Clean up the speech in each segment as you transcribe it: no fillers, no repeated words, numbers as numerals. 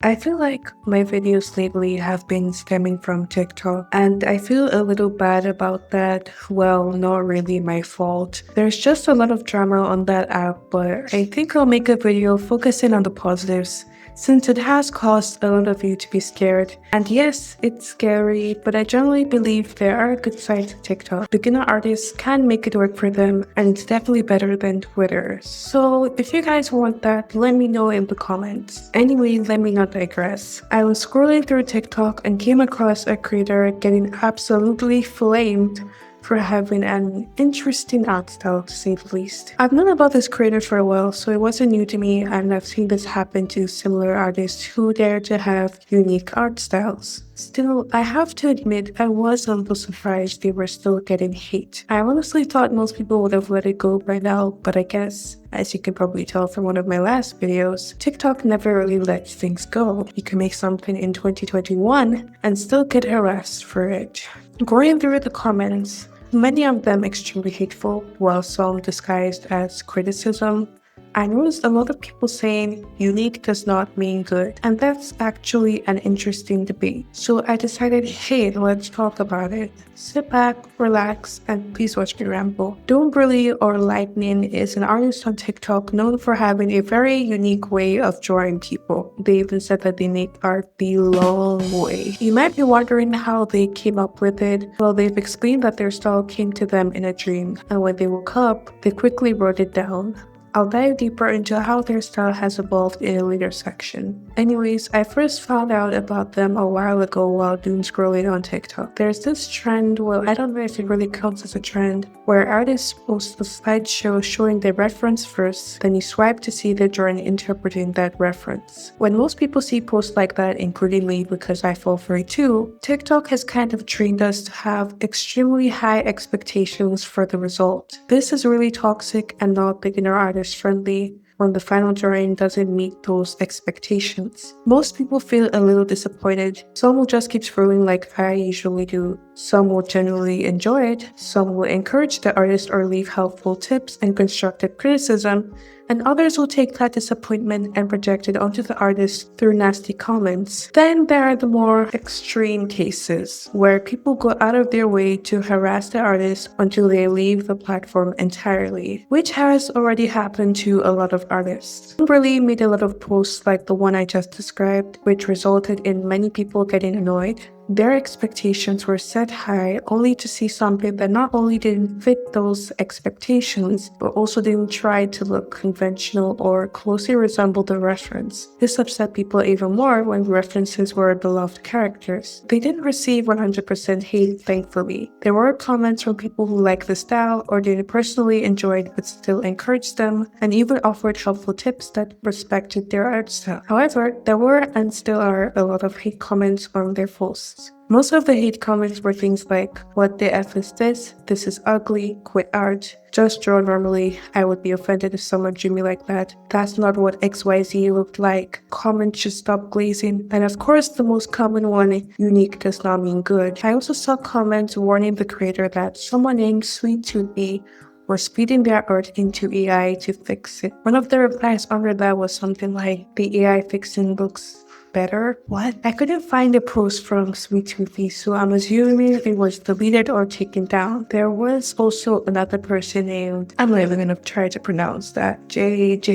I feel like my videos lately have been stemming from TikTok, and I feel a little bad about that. Well, not really my fault. There's just a lot of drama on that app, but I think I'll make a video focusing on the positives, since it has caused a lot of you to be scared. And yes, it's scary, but I generally believe there are good sides to TikTok. Beginner artists can make it work for them, and it's definitely better than Twitter. So if you guys want that, let me know in the comments. Anyway, let me not digress. I was scrolling through TikTok and came across a creator getting absolutely flamed for having an interesting art style, to say the least. I've known about this creator for a while, so it wasn't new to me, and I've seen this happen to similar artists who dare to have unique art styles. Still, I have to admit, I was a little surprised they were still getting hate. I honestly thought most people would have let it go by now, but I guess, as you can probably tell from one of my last videos, TikTok never really lets things go. You can make something in 2021 and still get harassed for it. Going through the comments, many of them extremely hateful, while some disguised as criticism. I noticed a lot of people saying unique does not mean good, and that's actually an interesting debate. So I decided, hey, let's talk about it. Sit back, relax, and please watch me ramble. Doombrulee or Lightning is an artist on TikTok known for having a very unique way of drawing people. They even said that they make art the long way. You might be wondering how they came up with it. Well, they've explained that their style came to them in a dream, and when they woke up, they quickly wrote it down. I'll dive deeper into how their style has evolved in a later section. Anyways, I first found out about them a while ago while doom scrolling on TikTok. There's this trend, well, I don't know if it really counts as a trend, where artists post a slideshow showing their reference first, then you swipe to see the drawing interpreting that reference. When most people see posts like that, including me because I fall for it too, TikTok has kind of trained us to have extremely high expectations for the result. This is really toxic and not beginner artist friendly when the final drawing doesn't meet those expectations. Most people feel a little disappointed. Some will just keep scrolling like I usually do. Some will genuinely enjoy it. Some will encourage the artist or leave helpful tips and constructive criticism. And others will take that disappointment and project it onto the artist through nasty comments. Then there are the more extreme cases, where people go out of their way to harass the artist until they leave the platform entirely, which has already happened to a lot of artists. Doombrulee made a lot of posts like the one I just described, which resulted in many people getting annoyed. Their expectations were set high only to see something that not only didn't fit those expectations, but also didn't try to look conventional or closely resemble the reference. This upset people even more when references were beloved characters. They didn't receive 100% hate, thankfully. There were comments from people who liked the style or didn't personally enjoy it but still encouraged them, and even offered helpful tips that respected their art style. However, there were and still are a lot of hate comments on their posts. Most of the hate comments were things like, what the F is this? This is ugly, quit art, just draw normally, I would be offended if someone drew me like that, that's not what XYZ looked like, comments should stop glazing, and of course the most common one, unique does not mean good. I also saw comments warning the creator that someone named Sweet Toothie was feeding their art into AI to fix it. One of the replies under that was something like, the AI fixing looks better? What? I couldn't find a post from Sweet Toothy, so I'm assuming it was deleted or taken down. There was also another person named, I'm not even gonna try to pronounce that, JJUDVD,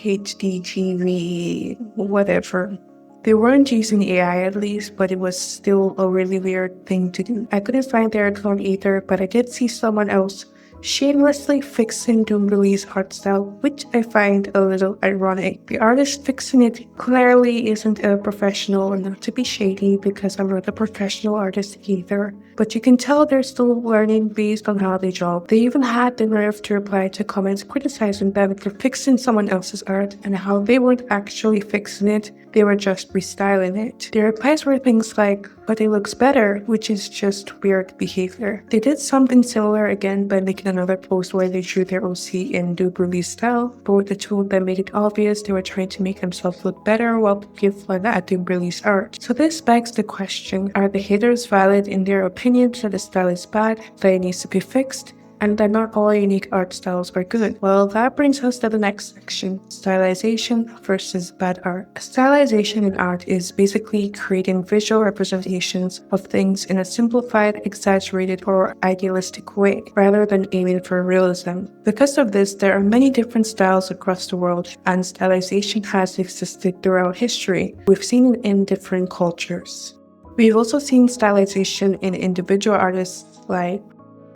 HDTV, whatever. They weren't using AI at least, but it was still a really weird thing to do. I couldn't find their account either, but I did see someone else shamelessly fixing Doombrulee's art style, which I find a little ironic. The artist fixing it clearly isn't a professional, and not to be shady because I'm not a professional artist either, but you can tell they're still learning based on how they draw. They even had the nerve to reply to comments criticizing them for fixing someone else's art and how they weren't actually fixing it, they were just restyling it. Their replies were things like, but it looks better, which is just weird behavior. They did something similar again by making another post where they drew their OC in Doombrulee's style, but with a tool that made it obvious they were trying to make themselves look better while poking fun at Doombrulee's art. So this begs the question, are the haters valid in their opinion that the style is bad, that it needs to be fixed? And that not all unique art styles are good. Well, that brings us to the next section, stylization versus bad art. Stylization in art is basically creating visual representations of things in a simplified, exaggerated, or idealistic way, rather than aiming for realism. Because of this, there are many different styles across the world, and stylization has existed throughout history. We've seen it in different cultures. We've also seen stylization in individual artists like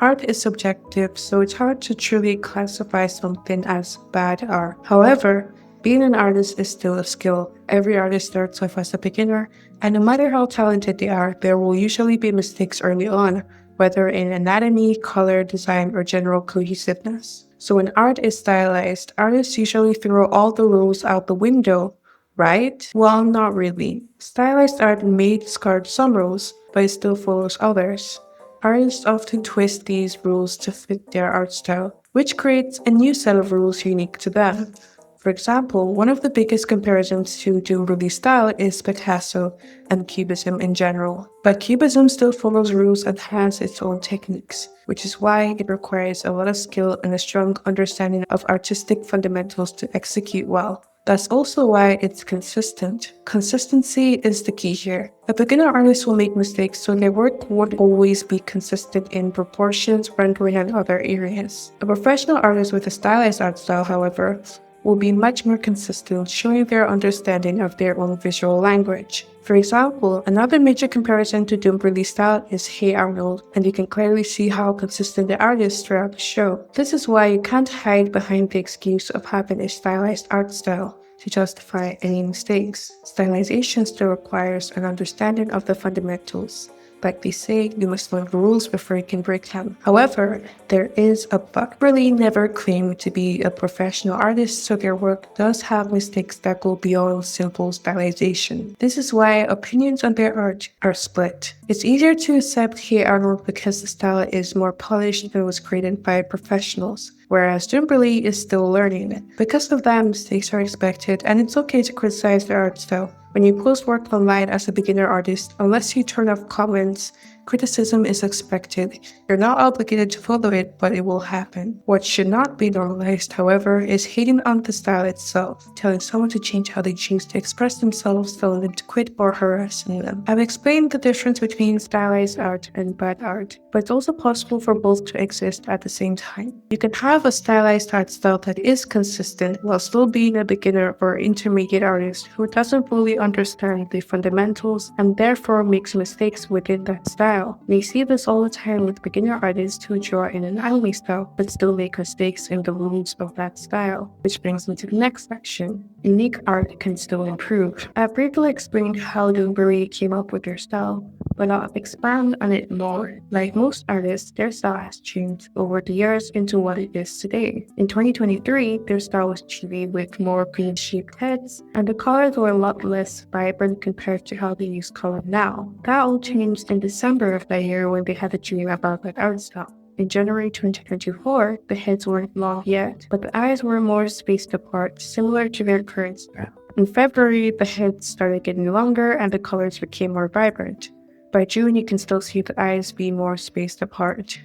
art is subjective, so it's hard to truly classify something as bad art. However, being an artist is still a skill. Every artist starts off as a beginner, and no matter how talented they are, there will usually be mistakes early on, whether in anatomy, color, design, or general cohesiveness. So when art is stylized, artists usually throw all the rules out the window, right? Well, not really. Stylized art may discard some rules, but it still follows others. Artists often twist these rules to fit their art style, which creates a new set of rules unique to them. For example, one of the biggest comparisons to Doombrulee style is Picasso and Cubism in general. But Cubism still follows rules and has its own techniques, which is why it requires a lot of skill and a strong understanding of artistic fundamentals to execute well. That's also why it's consistent. Consistency is the key here. A beginner artist will make mistakes, so their work won't always be consistent in proportions, rendering, and other areas. A professional artist with a stylized art style, however, will be much more consistent, showing their understanding of their own visual language. For example, another major comparison to Doombrulee style is Hey Arnold, and you can clearly see how consistent the art is throughout the show. This is why you can't hide behind the excuse of having a stylized art style to justify any mistakes. Stylization still requires an understanding of the fundamentals. Like they say, you must learn the rules before you can break them. However, there is a but. Really never claimed to be a professional artist, so their work does have mistakes that go beyond simple stylization. This is why opinions on their art are split. It's easier to accept Hey Arnold because the style is more polished and was created by professionals, whereas Doombrulee is still learning. Because of that, mistakes are expected, and it's okay to criticize their art style. When you post work online as a beginner artist, unless you turn off comments, criticism is expected. You're not obligated to follow it, but it will happen. What should not be normalized, however, is hating on the style itself, telling someone to change how they choose to express themselves, telling them to quit, or harassing them. I've explained the difference between stylized art and bad art, but it's also possible for both to exist at the same time. You can have a stylized art style that is consistent while still being a beginner or intermediate artist who doesn't fully understand the fundamentals and therefore makes mistakes within that style. We see this all the time with beginner artists who draw in an anime style but still make mistakes in the rules of that style. Which brings me to the next section. Unique art can still improve. I've briefly explained how Doombrulee came up with their style, but I'll expand on it more. Like most artists, their style has changed over the years into what it is today. In 2023, their style was chibi with more clean-shaped heads, and the colors were a lot less vibrant compared to how they use color now. That all changed in December of that year when they had a dream about that art style. In January 2024, the heads weren't long yet, but the eyes were more spaced apart, similar to their current style. In February, the heads started getting longer and the colors became more vibrant. By June, you can still see the eyes being more spaced apart.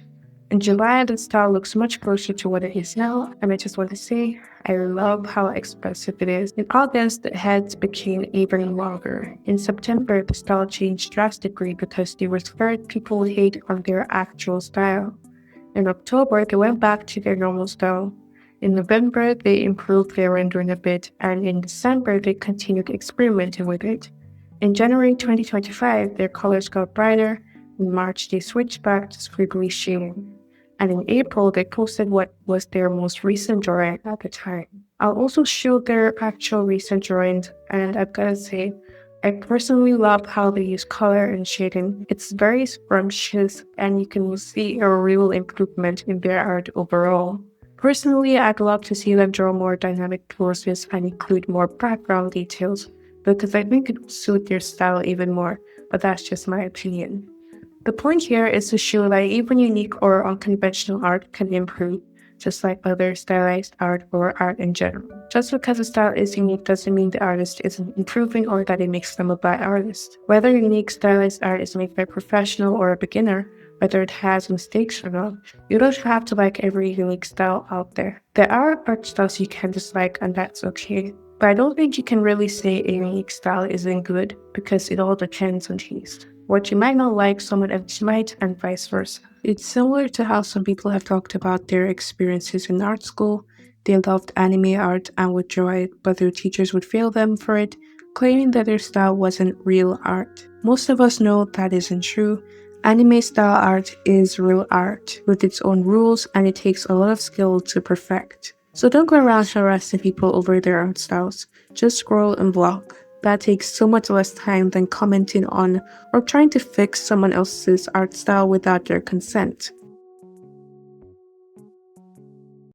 In July, the style looks much closer to what it is now, and I just want to say, I love how expressive it is. In August, the heads became even longer. In September, the style changed drastically because they were scared people would hate on their actual style. In October, they went back to their normal style. In November, they improved their rendering a bit, and in December, they continued experimenting with it. In January 2025, their colors got brighter. In March, they switched back to squiggly shading. And in April, they posted what was their most recent drawing at the time. I'll also show their actual recent drawings, and I've gotta say, I personally love how they use color and shading. It's very scrumptious, and you can see a real improvement in their art overall. Personally, I'd love to see them draw more dynamic poses and include more background details, because I think it would suit their style even more, but that's just my opinion. The point here is to show that even unique or unconventional art can improve, just like other stylized art or art in general. Just because a style is unique doesn't mean the artist isn't improving or that it makes them a bad artist. Whether unique stylized art is made by a professional or a beginner, whether it has mistakes or not. You don't have to like every unique style out there. There are art styles you can dislike, and that's okay. But I don't think you can really say a unique style isn't good because it all depends on taste. What you might not like, someone else might, and vice versa. It's similar to how some people have talked about their experiences in art school. They loved anime art and would draw it, but their teachers would fail them for it, claiming that their style wasn't real art. Most of us know that isn't true. Anime style art is real art with its own rules, and it takes a lot of skill to perfect. So don't go around harassing people over their art styles. Just scroll and block. That takes so much less time than commenting on or trying to fix someone else's art style without their consent.